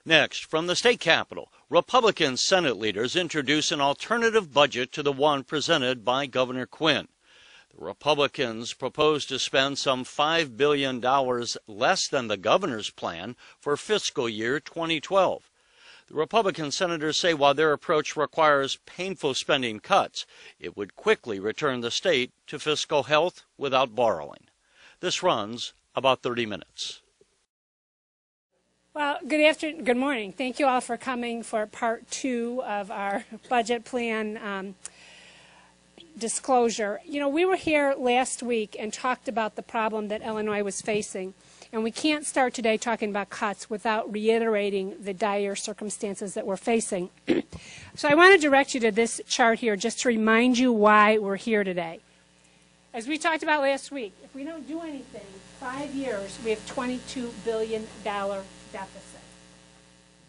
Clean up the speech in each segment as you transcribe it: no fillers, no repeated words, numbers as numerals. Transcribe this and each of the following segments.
Next, from the state capitol, Republican Senate leaders introduce an alternative budget to the one presented by Governor Quinn. The Republicans propose to spend some $5 billion less than the governor's plan for fiscal year 2012. The Republican senators say while their approach requires painful spending cuts, it would quickly return the state to fiscal health without borrowing. This runs about 30 minutes. Well, good morning. Thank you all for coming for part 2 of our budget plan disclosure. You know, we were here last week and talked about the problem that Illinois was facing, and we can't start today talking about cuts without reiterating the dire circumstances that we're facing. So I want to direct you to this chart here just to remind you why we're here today. As we talked about last week, if we don't do anything, 5 years, we have $22 billion deficit.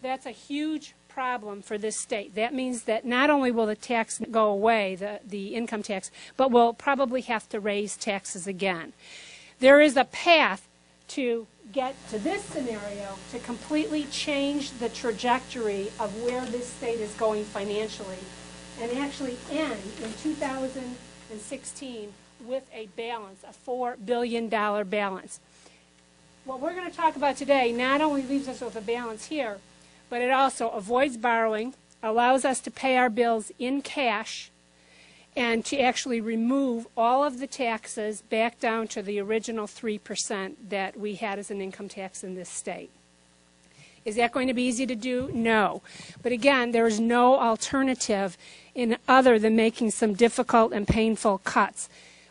That's a huge problem for this state. That means that not only will the tax go away, the income tax, but we'll probably have to raise taxes again. There is a path to get to this scenario to completely change the trajectory of where this state is going financially and actually end in 2016 with a balance, a $4 billion balance. What we're going to talk about today not only leaves us with a balance here, but it also avoids borrowing, allows us to pay our bills in cash, and to actually remove all of the taxes back down to the original 3% that we had as an income tax in this state. Is that going to be easy to do? No. But again, there is no alternative other than making some difficult and painful cuts.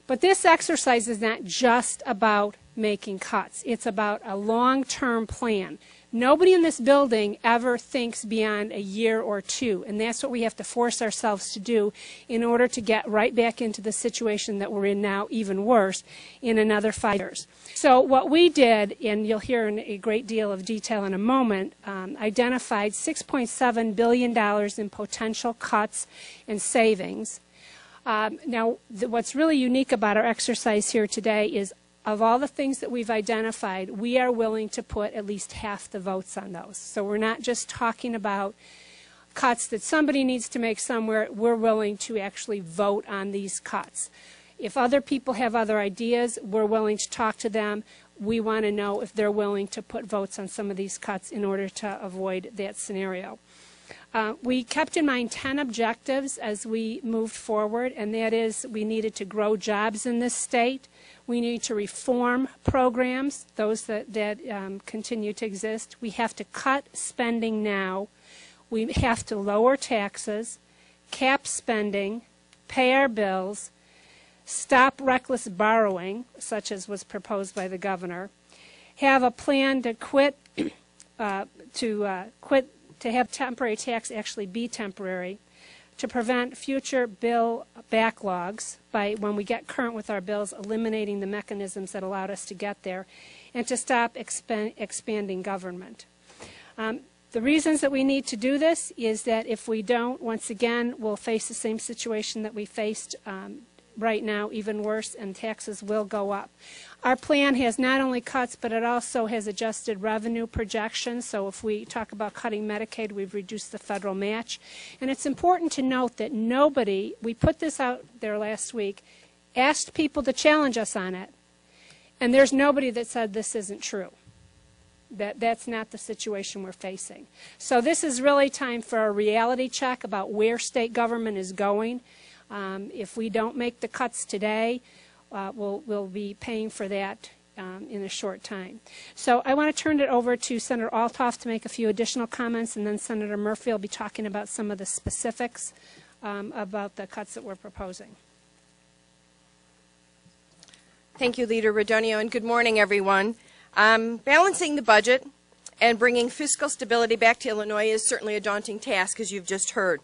But this exercise is not just about making cuts. It's about a long-term plan. Nobody in this building ever thinks beyond a year or two, and that's what we have to force ourselves to do in order to get right back into the situation that we're in now, even worse, in another 5 years. So what we did, and you'll hear in a great deal of detail in a moment, identified $6.7 billion in potential cuts and savings. Now, what's really unique about our exercise here today is of all the things that we've identified, we are willing to put at least half the votes on those. So we're not just talking about cuts that somebody needs to make somewhere. We're willing to actually vote on these cuts. If other people have other ideas, we're willing to talk to them. We want to know if they're willing to put votes on some of these cuts in order to avoid that scenario. We kept in mind 10 objectives as we moved forward, and that is we needed to grow jobs in this state. We need to reform programs, those that continue to exist. We have to cut spending now. We have to lower taxes, cap spending, pay our bills, stop reckless borrowing, such as was proposed by the governor, have a plan to to have temporary tax actually be temporary, to prevent future bill backlogs by, when we get current with our bills, eliminating the mechanisms that allowed us to get there, and to stop expanding government. The reasons that we need to do this is that if we don't, once again, we'll face the same situation that we faced right now, even worse, and taxes will go up. Our plan has not only cuts, but it also has adjusted revenue projections. So if we talk about cutting Medicaid, we've reduced the federal match. And it's important to note that nobody, we put this out there last week, asked people to challenge us on it, and there's nobody that said this isn't true. That's not the situation we're facing. So this is really time for a reality check about where state government is going. If we don't make the cuts today, we'll be paying for that in a short time. So I want to turn it over to Senator Althoff to make a few additional comments, and then Senator Murphy will be talking about some of the specifics about the cuts that we're proposing. Thank you, Leader Radonio, and good morning, everyone. Balancing the budget and bringing fiscal stability back to Illinois is certainly a daunting task, as you've just heard.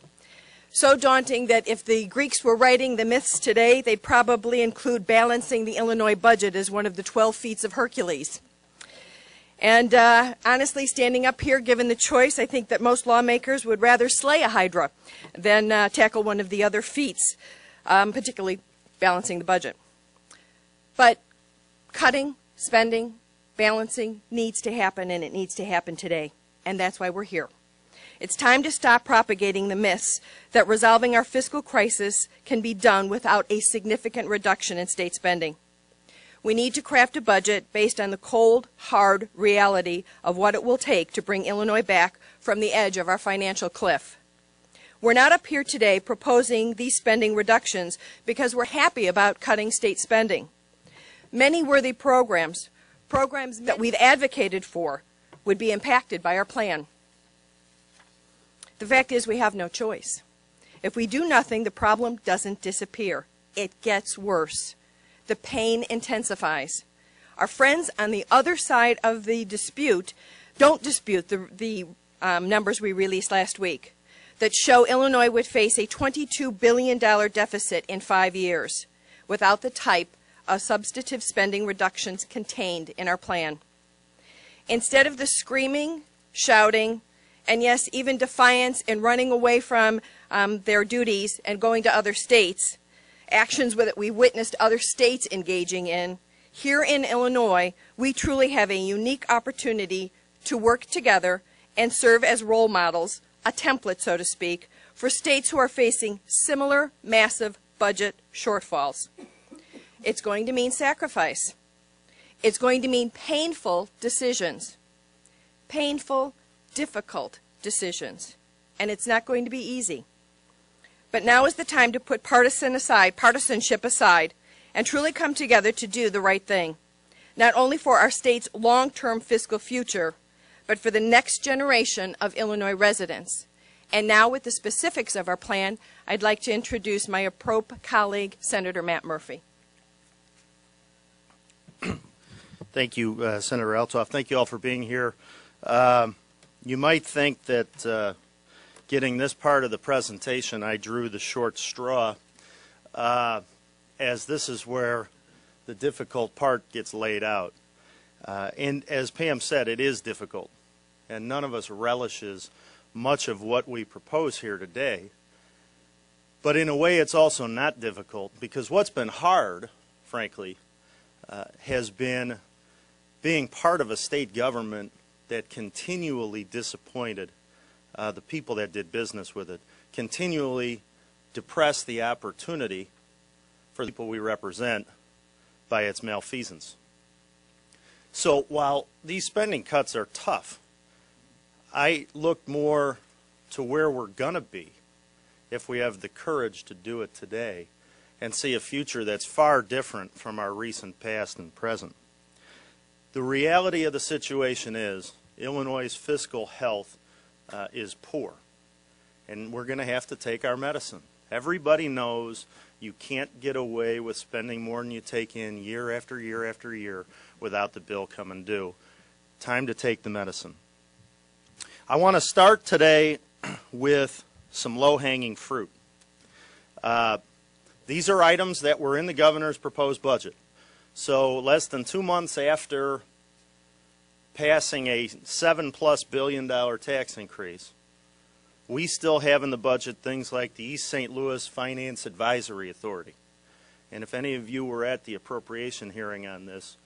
So daunting that if the Greeks were writing the myths today, they'd probably include balancing the Illinois budget as one of the 12 feats of Hercules. And honestly, standing up here, given the choice, I think that most lawmakers would rather slay a hydra than tackle one of the other feats, particularly balancing the budget. But cutting, spending, balancing needs to happen, and it needs to happen today. and that's why we're here. It's time to stop propagating the myths that resolving our fiscal crisis can be done without a significant reduction in state spending. We need to craft a budget based on the cold, hard reality of what it will take to bring Illinois back from the edge of our financial cliff. We're not up here today proposing these spending reductions because we're happy about cutting state spending. Many worthy programs that we've advocated for, would be impacted by our plan. The fact is we have no choice. If we do nothing, the problem doesn't disappear. It gets worse. The pain intensifies. Our friends on the other side of the dispute don't dispute the numbers we released last week that show Illinois would face a $22 billion deficit in 5 years without the type of substantive spending reductions contained in our plan. Instead of the screaming, shouting, and yes, even defiance and running away from their duties and going to other states, actions that we witnessed other states engaging in, here in Illinois, we truly have a unique opportunity to work together and serve as role models, a template, so to speak, for states who are facing similar massive budget shortfalls. It's going to mean sacrifice. It's going to mean painful decisions. Painful, difficult decisions. And it's not going to be easy. But now is the time to put partisanship aside and truly come together to do the right thing, not only for our state's long-term fiscal future, but for the next generation of Illinois residents. And now with the specifics of our plan, I'd like to introduce my APROP colleague, Senator Matt Murphy. Thank you, Senator Althoff. Thank you all for being here. You might think that getting this part of the presentation, I drew the short straw, as this is where the difficult part gets laid out. And as Pam said, it is difficult, and none of us relishes much of what we propose here today. But in a way, it's also not difficult, because what's been hard, frankly, has been being part of a state government that continually disappointed the people that did business with it, continually depressed the opportunity for the people we represent by its malfeasance. So while these spending cuts are tough, I look more to where we're going to be if we have the courage to do it today and see a future that's far different from our recent past and present. The reality of the situation is Illinois' fiscal health is poor, and we're going to have to take our medicine. Everybody knows you can't get away with spending more than you take in year after year after year without the bill coming due. Time to take the medicine. I want to start today with some low-hanging fruit. These are items that were in the governor's proposed budget. So less than 2 months after passing a $7+ billion tax increase, we still have in the budget things like the East St. Louis Finance Advisory Authority. And if any of you were at the appropriation hearing on this,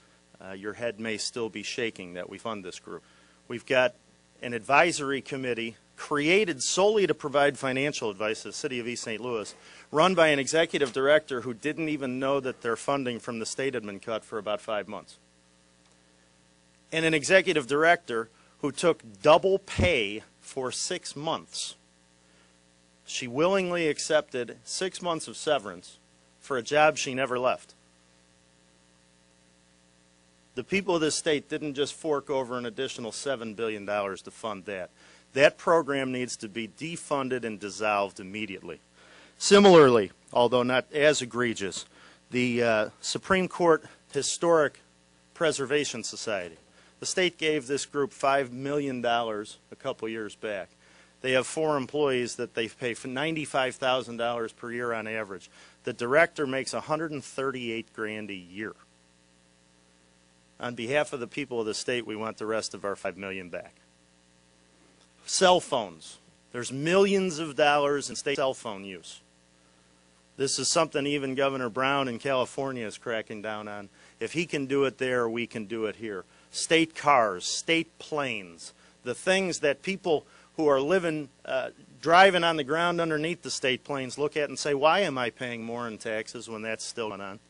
your head may still be shaking that we fund this group. We've got an advisory committee created solely to provide financial advice to the city of East St. Louis, run by an executive director who didn't even know that their funding from the state had been cut for about 5 months. And an executive director who took double pay for 6 months. She willingly accepted 6 months of severance for a job she never left. The people of this state didn't just fork over an additional $7 billion to fund that. That program needs to be defunded and dissolved immediately. Similarly, although not as egregious, the Supreme Court Historic Preservation Society. The state gave this group $5 million a couple years back. They have 4 employees that they pay for $95,000 per year on average. The director makes $138,000 a year. On behalf of the people of the state, we want the rest of our $5 million back. Cell phones. There's millions of dollars in state cell phone use. This is something even Governor Brown in California is cracking down on. If he can do it there, we can do it here. State cars, state planes, the things that people who are living, driving on the ground underneath the state planes look at and say, why am I paying more in taxes when that's still going on?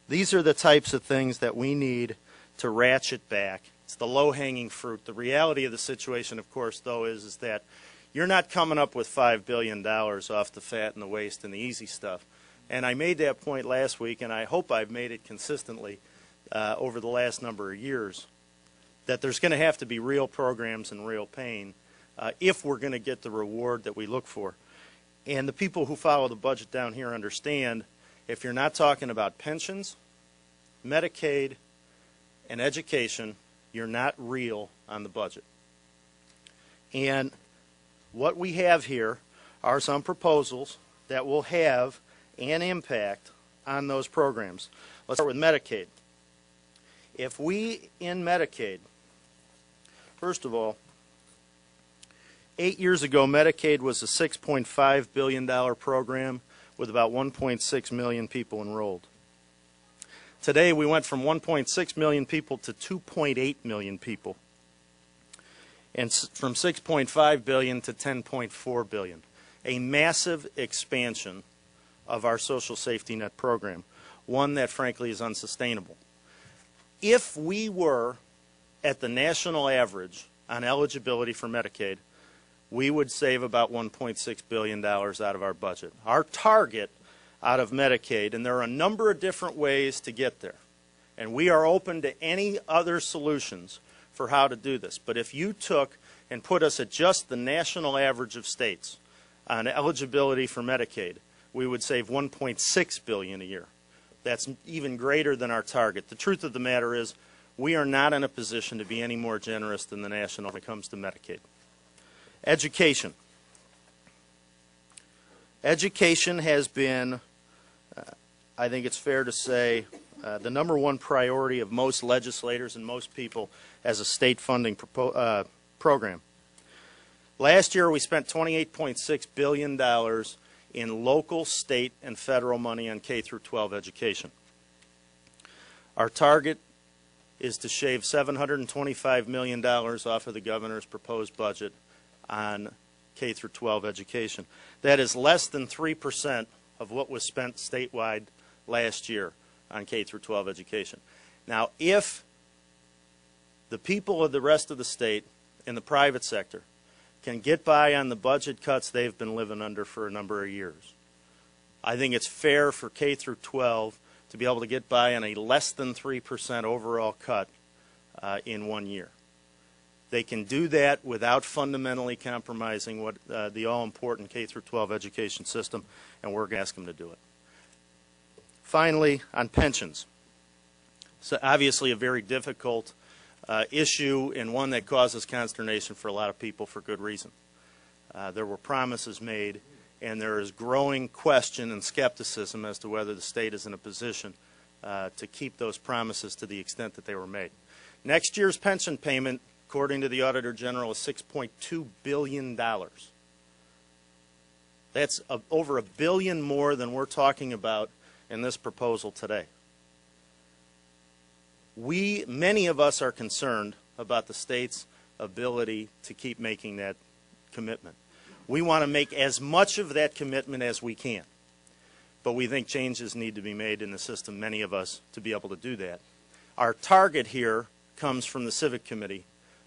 These are the types of things that we need to ratchet back. It's the low-hanging fruit. The reality of the situation, of course, though, is that you're not coming up with $5 billion off the fat and the waste and the easy stuff. And I made that point last week, and I hope I've made it consistently over the last number of years, that there's going to have to be real programs and real pain if we're going to get the reward that we look for. And the people who follow the budget down here understand if you're not talking about pensions, Medicaid, and education, you're not real on the budget. And what we have here are some proposals that will have an impact on those programs. Let's start with Medicaid. If we, in Medicaid, first of all, 8 years ago, Medicaid was a $6.5 billion program with about 1.6 million people enrolled. Today, we went from 1.6 million people to 2.8 million people, and from 6.5 billion to 10.4 billion. A massive expansion of our social safety net program, one that frankly is unsustainable. If we were at the national average on eligibility for Medicaid, we would save about $1.6 billion out of our budget. Our target out of Medicaid, and there are a number of different ways to get there, and we are open to any other solutions for how to do this. But if you took and put us at just the national average of states on eligibility for Medicaid, we would save $1.6 billion a year. That's even greater than our target. The truth of the matter is we are not in a position to be any more generous than the national when it comes to Medicaid. Education. Education has been, I think it's fair to say, the number one priority of most legislators and most people as a state funding program. Last year we spent $28.6 billion in local, state, and federal money on K through 12 education. Our target is to shave $725 million off of the governor's proposed budget on K through 12 education. That is less than 3% of what was spent statewide last year on K through 12 education. Now, if the people of the rest of the state in the private sector can get by on the budget cuts they've been living under for a number of years, I think it's fair for K through 12 to be able to get by on a less than 3% overall cut in 1 year. They can do that without fundamentally compromising what the all-important K through 12 education system, and we're going to ask them to do it. Finally, on pensions. So obviously a very difficult issue and one that causes consternation for a lot of people for good reason. There were promises made, and there is growing question and skepticism as to whether the state is in a position to keep those promises to the extent that they were made. Next year's pension payment, according to the Auditor General, is $6.2 billion. That's over $1 billion more than we're talking about in this proposal today. Many of us are concerned about the state's ability to keep making that commitment. We want to make as much of that commitment as we can, but we think changes need to be made in the system, many of us, to be able to do that. Our target here comes from the Civic Committee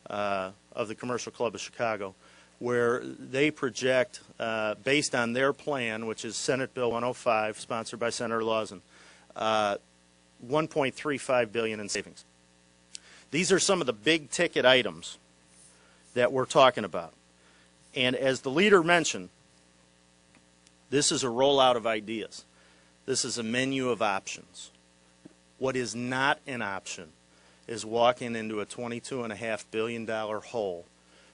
of the Commercial Club of Chicago, where they project, based on their plan, which is Senate Bill 105, sponsored by Senator Lawson, $1.35 billion in savings. These are some of the big ticket items that we're talking about. And as the leader mentioned, this is a rollout of ideas. This is a menu of options. What is not an option is walking into a $22.5 billion hole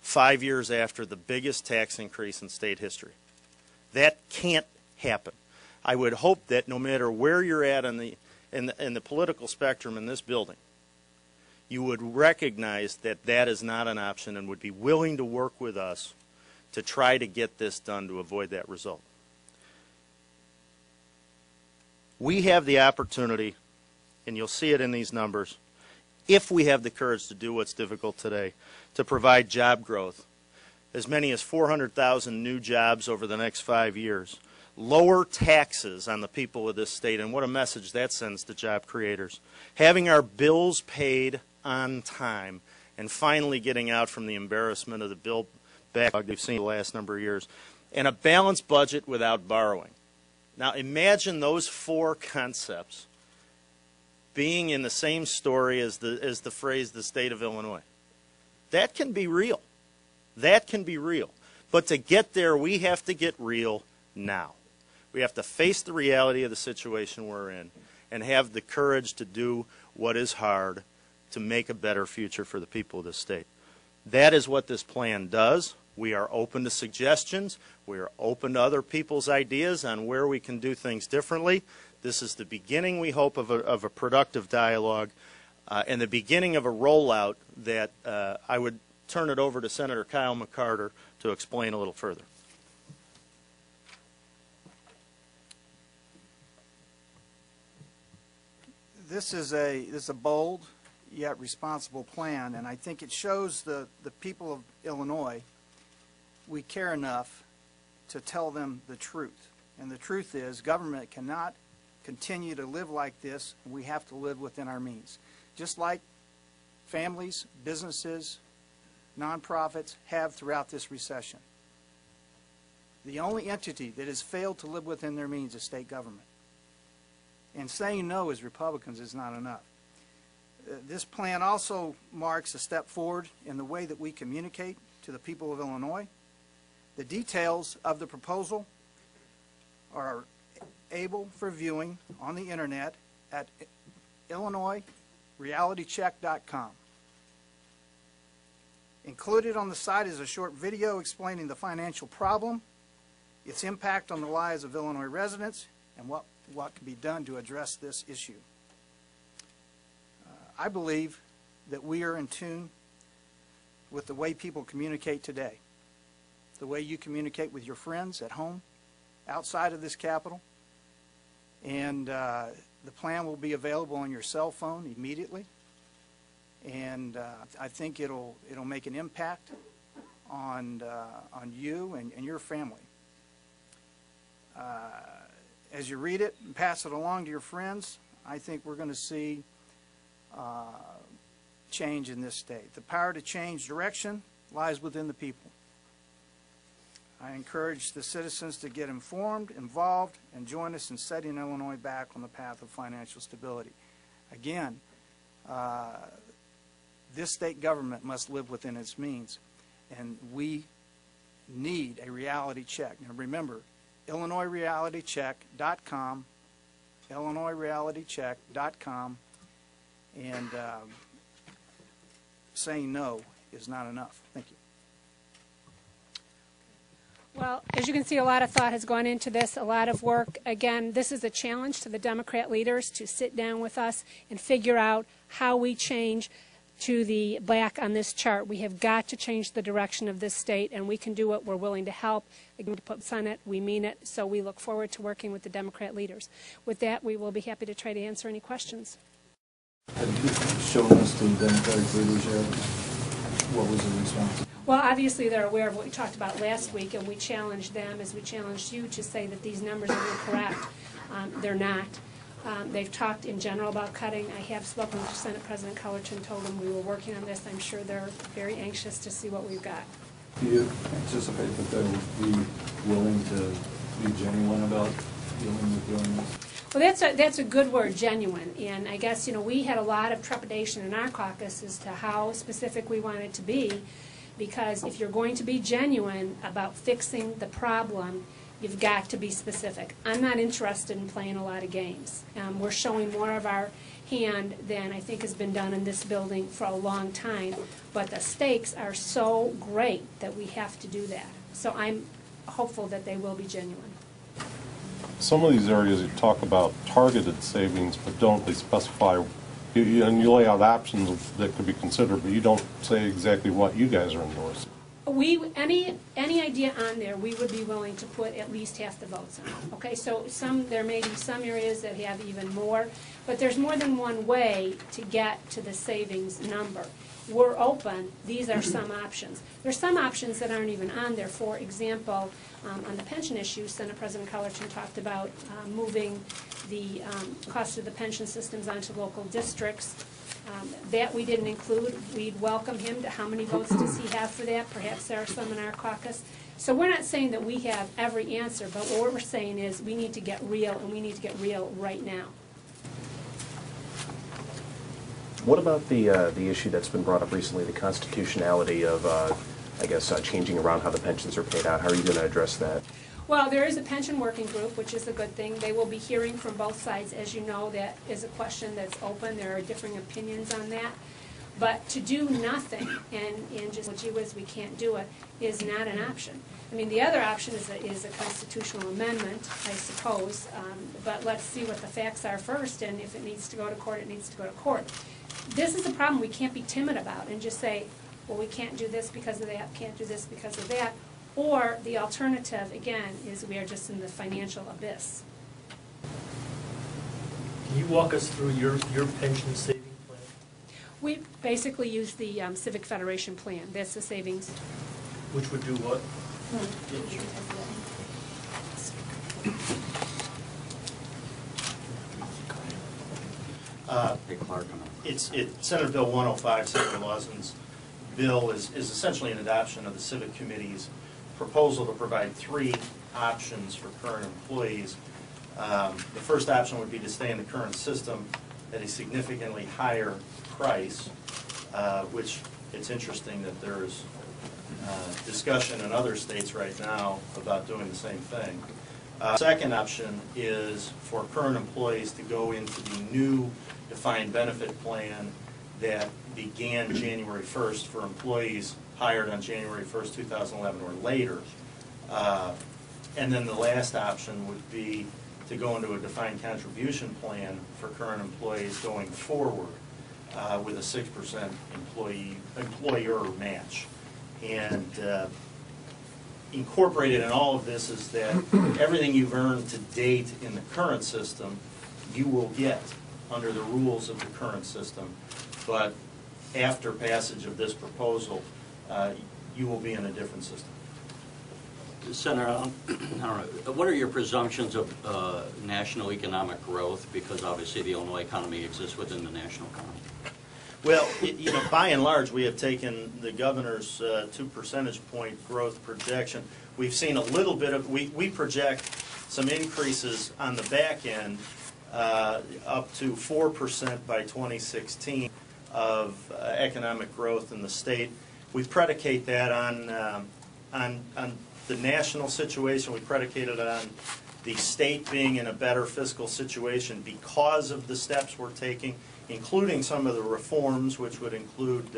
5 years after the biggest tax increase in state history. That can't happen. I would hope that no matter where you're at in the political spectrum in this building, you would recognize that that is not an option and would be willing to work with us to try to get this done to avoid that result. We have the opportunity, and you'll see it in these numbers, if we have the courage to do what's difficult today, to provide job growth, as many as 400,000 new jobs over the next 5 years, lower taxes on the people of this state, and what a message that sends to job creators, having our bills paid on time, and finally getting out from the embarrassment of the bill backlog we've seen the last number of years, and a balanced budget without borrowing. Now imagine those four concepts being in the same story as the phrase the state of Illinois. That can be real. That can be real. But to get there, we have to get real now. We have to face the reality of the situation we're in and have the courage to do what is hard to make a better future for the people of this state. That is what this plan does. We are open to suggestions. We are open to other people's ideas on where we can do things differently. This is the beginning, we hope, of a productive dialogue and the beginning of a rollout that I would turn it over to Senator Kyle McCarter to explain a little further. This is a bold yet responsible plan, and I think it shows the people of Illinois we care enough to tell them the truth. And the truth is government cannot continue to live like this. We have to live within our means. Just like families, businesses, nonprofits have throughout this recession. The only entity that has failed to live within their means is state government. And saying no as Republicans is not enough. This plan also marks a step forward in the way that we communicate to the people of Illinois. The details of the proposal are able for viewing on the internet at IllinoisRealityCheck.com. Included on the site is a short video explaining the financial problem, its impact on the lives of Illinois residents, and what can be done to address this issue. I believe that we are in tune with the way people communicate today, the way you communicate with your friends at home, outside of this Capitol, and the plan will be available on your cell phone immediately, and I think it'll make an impact on you and your family. As you read it and pass it along to your friends, I think we're going to see change in this state. The power to change direction lies within the people. I encourage the citizens to get informed, involved, and join us in setting Illinois back on the path of financial stability. Again, this state government must live within its means, and we need a reality check. Now remember, IllinoisRealityCheck.com, IllinoisRealityCheck.com, and saying no is not enough. Thank you. Well, as you can see, a lot of thought has gone into this, a lot of work. Again, this is a challenge to the Democrat leaders to sit down with us and figure out how we change to the black on this chart. We have got to change the direction of this state, and we can do it. We're willing to help. Again, to put Senate, we mean it, so we look forward to working with the Democrat leaders. With that, we will be happy to try to answer any questions. Have you shown us the Democratic leaders yet? What was the response? Well, obviously they're aware of what we talked about last week, and we challenged them as we challenged you to say that these numbers are incorrect. They're not. They've talked in general about cutting. I have spoken to Senate President Cullerton, told them we were working on this. I'm sure they're very anxious to see what we've got. Do you anticipate that they will be willing to be genuine about dealing with doing this? Well, that's a good word, genuine. And I guess, we had a lot of trepidation in our caucus as to how specific we wanted to be, because if you're going to be genuine about fixing the problem, you've got to be specific. I'm not interested in playing a lot of games. We're showing more of our hand than I think has been done in this building for a long time, but the stakes are so great that we have to do that. So I'm hopeful that they will be genuine. Some of these areas you talk about targeted savings, but don't they specify, and you lay out options that could be considered, but you don't say exactly what you guys are endorsing. Any idea on there, we would be willing to put at least half the votes on. Okay, so there may be some areas that have even more, but there's more than one way to get to the savings number. We're open. These are some options. There's some options that aren't even on there. For example, on the pension issue, Senate President Cullerton talked about moving the cost of the pension systems onto local districts. That we didn't include. We'd welcome him to how many votes does he have for that? Perhaps there are some in our caucus. So we're not saying that we have every answer, but what we're saying is we need to get real, and we need to get real right now. What about the issue that's been brought up recently, the constitutionality of, I guess, changing around how the pensions are paid out? How are you going to address that? Well, there is a pension working group, which is a good thing. They will be hearing from both sides. As you know, that is a question that's open. There are differing opinions on that. But to do nothing and just, well, gee whiz, we can't do it, is not an option. I mean, the other option is a constitutional amendment, I suppose. But let's see what the facts are first, and if it needs to go to court, it needs to go to court. This is a problem we can't be timid about and just say, well, we can't do this because of that, can't do this because of that. Or the alternative, again, is we are just in the financial abyss. Can you walk us through your pension saving plan? We basically use the Civic Federation plan. That's the savings. Which would do what? Senate Bill 105, Senator Lawson's bill is essentially an adoption of the Civic Committee's proposal to provide 3 options for current employees. The first option would be to stay in the current system at a significantly higher price, which it's interesting that there's discussion in other states right now about doing the same thing. Second option is for current employees to go into the new defined benefit plan that began January 1st for employees hired on January 1st, 2011 or later. And then the last option would be to go into a defined contribution plan for current employees going forward with a 6% employer match. And incorporated in all of this is that everything you've earned to date in the current system, you will get under the rules of the current system. But after passage of this proposal, you will be in a different system. Senator, I don't know, what are your presumptions of national economic growth? Because obviously the Illinois economy exists within the national economy. Well, by and large, we have taken the governor's 2 percentage point growth projection. We've seen a little bit of, we project some increases on the back end up to 4% by 2016 of economic growth in the state. We predicate that on the national situation. We predicate it on the state being in a better fiscal situation because of the steps we're taking, including some of the reforms, which would include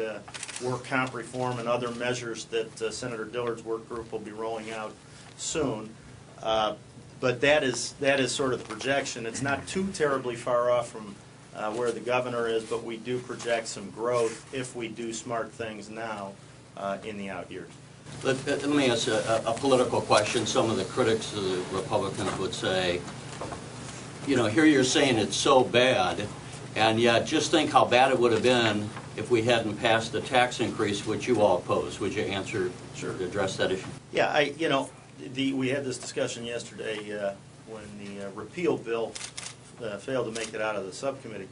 work comp reform and other measures that Senator Dillard's work group will be rolling out soon. But that is sort of the projection. It's not too terribly far off from where the governor is, but we do project some growth if we do smart things now in the out years. Let me ask a political question. Some of the critics of the Republicans would say, here you're saying it's so bad, and yet just think how bad it would have been if we hadn't passed the tax increase which you all opposed. Would you answer, address that issue? Yeah, we had this discussion yesterday when the repeal bill failed to make it out of the subcommittee.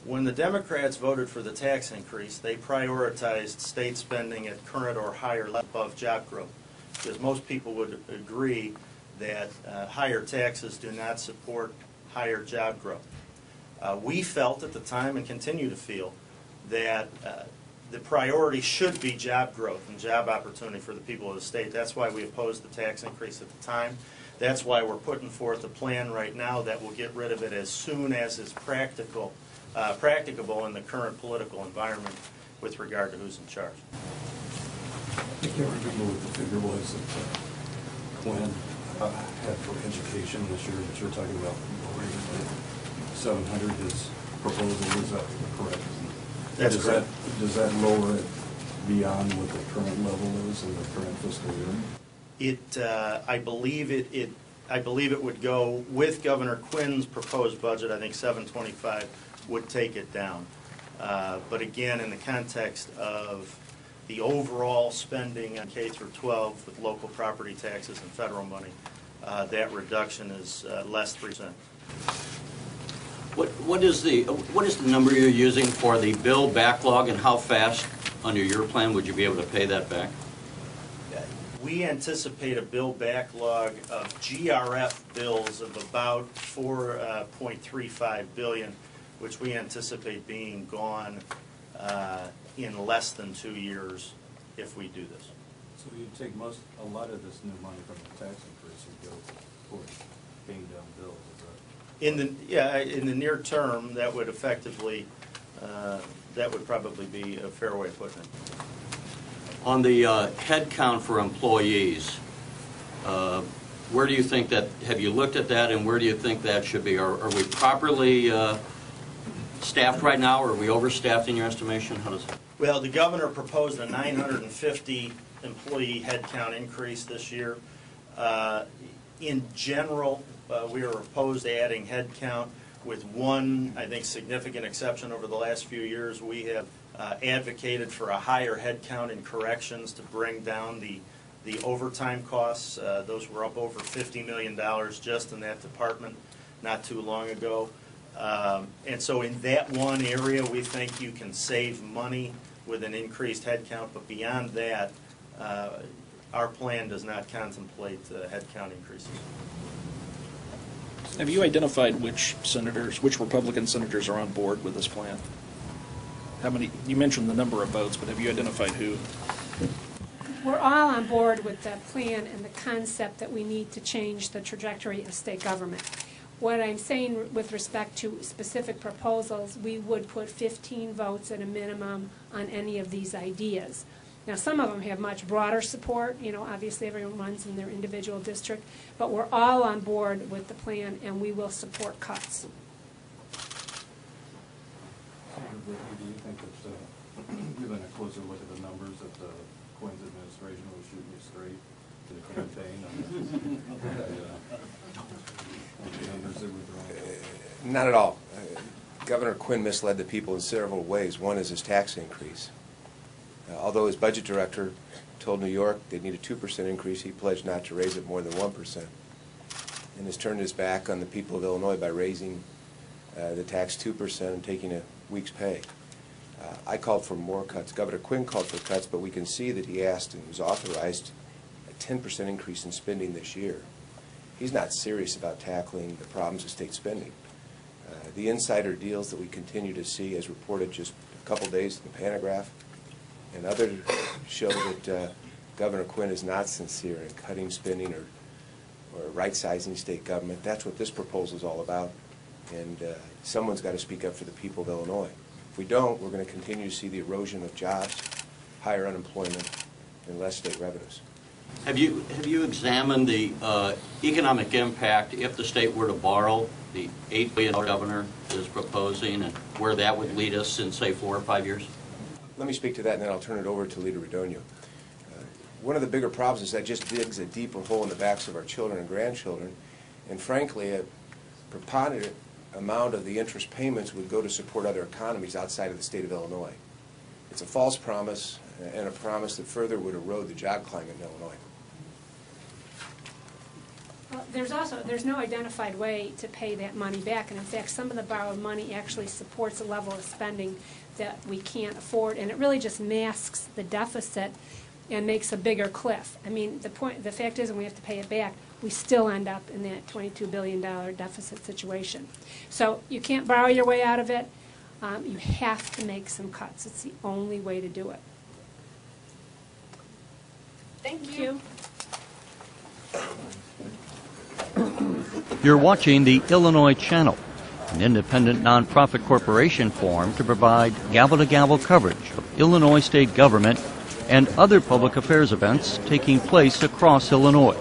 When the Democrats voted for the tax increase, they prioritized state spending at current or higher level above job growth, because most people would agree that higher taxes do not support higher job growth. We felt at the time and continue to feel that the priority should be job growth and job opportunity for the people of the state. That's why we opposed the tax increase at the time. That's why we're putting forth a plan right now that will get rid of it as soon as is practicable in the current political environment with regard to who's in charge. I can't remember what the figure was that Quinn had for education this year, but you're talking about lowering it to 700. His proposal, is that correct? That's correct. Does that lower it beyond what the current level is in the current fiscal year? I believe it would go with Governor Quinn's proposed budget. I think 725 would take it down. But again, in the context of the overall spending on K through 12 with local property taxes and federal money, that reduction is less 3%. What is the number you're using for the bill backlog, and how fast under your plan would you be able to pay that back? We anticipate a bill backlog of GRF bills of about $4.35 billion, which we anticipate being gone in less than 2 years if we do this. So you take a lot of this new money from the tax increase and go towards paying down bills, is that? In the near term, that would effectively, that would probably be a fair way of putting it. On the head count for employees, where do you think that, have you looked at that, and where do you think that should be? Are we properly staffed right now, or are we overstaffed in your estimation? How does it? Well, the governor proposed a 950 employee headcount increase this year. In general, we are opposed to adding headcount, with one, I think, significant exception over the last few years. We have advocated for a higher headcount in corrections to bring down the overtime costs. Those were up over $50 million just in that department not too long ago. And so in that one area, we think you can save money with an increased headcount, but beyond that, our plan does not contemplate headcount increases. Have you identified which Republican senators are on board with this plan? How many? You mentioned the number of votes, but have you identified who? We're all on board with the plan and the concept that we need to change the trajectory of state government. What I'm saying with respect to specific proposals, we would put 15 votes at a minimum on any of these ideas. Now, some of them have much broader support. You know, obviously everyone runs in their individual district, but we're all on board with the plan, and we will support cuts. Do you think that, given a closer look at the numbers, that the Quinn's administration was shooting you straight to the campaign on the numbers that were drawn? Not at all. Governor Quinn misled the people in several ways. One is his tax increase. Although his budget director told New York they need a 2% increase, he pledged not to raise it more than 1%, and has turned his back on the people of Illinois by raising the tax 2% and taking a week's pay. I called for more cuts. Governor Quinn called for cuts, but we can see that he asked and was authorized a 10% increase in spending this year. He's not serious about tackling the problems of state spending. The insider deals that we continue to see, as reported just a couple days in the Panagraph, and others show that Governor Quinn is not sincere in cutting spending or right-sizing state government. That's what this proposal is all about, and someone's got to speak up for the people of Illinois. If we don't, we're going to continue to see the erosion of jobs, higher unemployment, and less state revenues. Have you examined the economic impact if the state were to borrow the $8 billion governor is proposing, and where that would lead us in, say, 4 or 5 years? Let me speak to that, and then I'll turn it over to Leader Radonio. One of the bigger problems is that just digs a deeper hole in the backs of our children and grandchildren, and frankly, a preponderant amount of the interest payments would go to support other economies outside of the state of Illinois. It's a false promise, and a promise that further would erode the job climate in Illinois. Well, there's no identified way to pay that money back, and in fact, some of the borrowed money actually supports a level of spending that we can't afford, and it really just masks the deficit and makes a bigger cliff. I mean, the fact is, when we have to pay it back, we still end up in that $22 billion deficit situation. So you can't borrow your way out of it. You have to make some cuts. It's the only way to do it. Thank you. You're watching the Illinois Channel, an independent nonprofit corporation formed to provide gavel-to-gavel coverage of Illinois state government and other public affairs events taking place across Illinois.